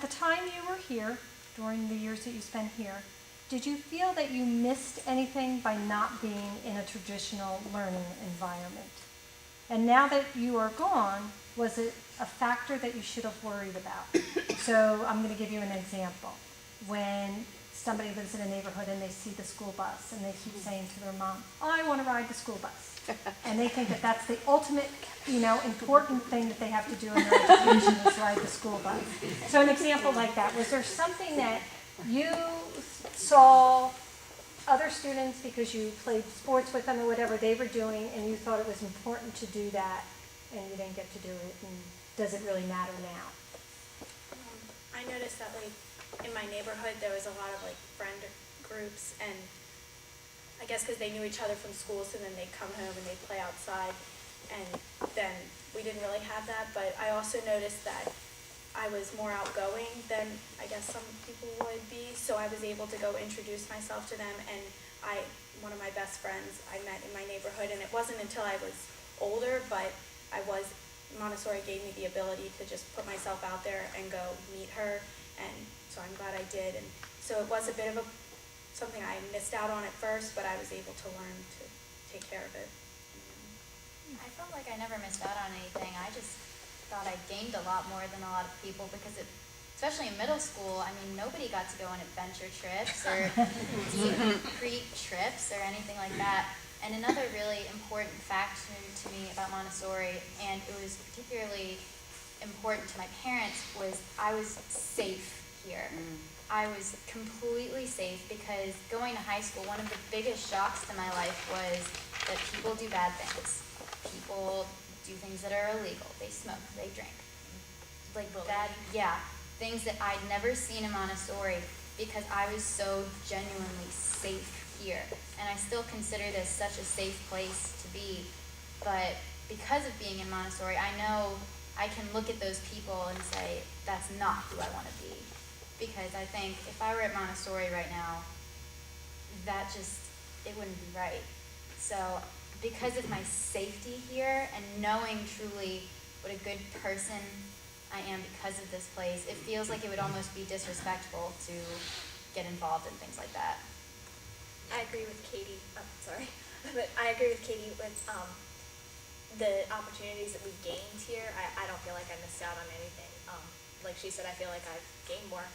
At the time you were here, during the years that you spent here, did you feel that you missed anything by not being in a traditional learning environment? And now that you are gone, was it a factor that you should have worried about? So I'm going to give you an example. When somebody lives in a neighborhood and they see the school bus and they keep saying to their mom, I want to ride the school bus. And they think that that's the ultimate, important thing that they have to do in their education is ride the school bus. So an example like that, was there something that you saw other students, because you played sports with them or whatever they were doing, and you thought it was important to do that, and you didn't get to do it, and does it really matter now? I noticed that, in my neighborhood, there was a lot of, friend groups, and I guess because they knew each other from school, so then they'd come home and they'd play outside, and then we didn't really have that, but I also noticed that I was more outgoing than I guess some people would be, so I was able to go introduce myself to them, and one of my best friends I met in my neighborhood, and it wasn't until I was older, but Montessori gave me the ability to just put myself out there and go meet her, and so I'm glad I did, and so it was a bit of something I missed out on at first, but I was able to learn to take care of it. I felt like I never missed out on anything. I just thought I gained a lot more than a lot of people because especially in middle school, nobody got to go on adventure trips or deep creek trips or anything like that. And another really important fact to me about Montessori, and it was particularly important to my parents, was I was safe here. I was completely safe because going to high school, one of the biggest shocks to my life was that people do bad things. People do things that are illegal. They smoke, they drink. Things that I'd never seen in Montessori because I was so genuinely safe here. And I still consider this such a safe place to be. But because of being in Montessori, I know I can look at those people and say, that's not who I want to be. Because I think if I were at Montessori right now, it wouldn't be right. So because of my safety here and knowing truly what a good person I am because of this place, it feels like it would almost be disrespectful to get involved in things like that. I agree with Katie. But I agree with Katie with the opportunities that we've gained here. I don't feel like I missed out on anything. Like she said, I feel like I've gained more.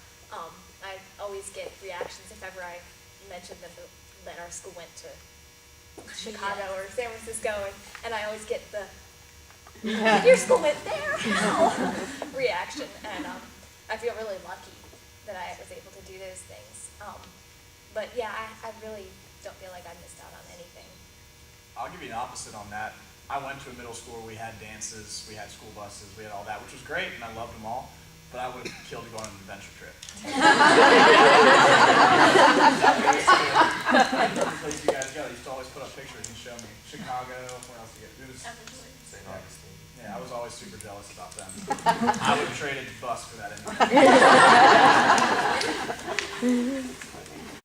I always get reactions if ever I mention that our school went to Chicago or San Francisco, and I always get the your school went there reaction, and I feel really lucky that I was able to do those things. But yeah, I really don't feel like I missed out on anything. I'll give you an opposite on that. I went to a middle school where we had dances, we had school buses, we had all that, which was great, and I loved them all. But I would have killed to go on an adventure trip. Every place you guys go, they used to always put up pictures and show me. Chicago, where else did you go? St. Augustine. Yeah, I was always super jealous about them. I would have traded the bus for that anyway.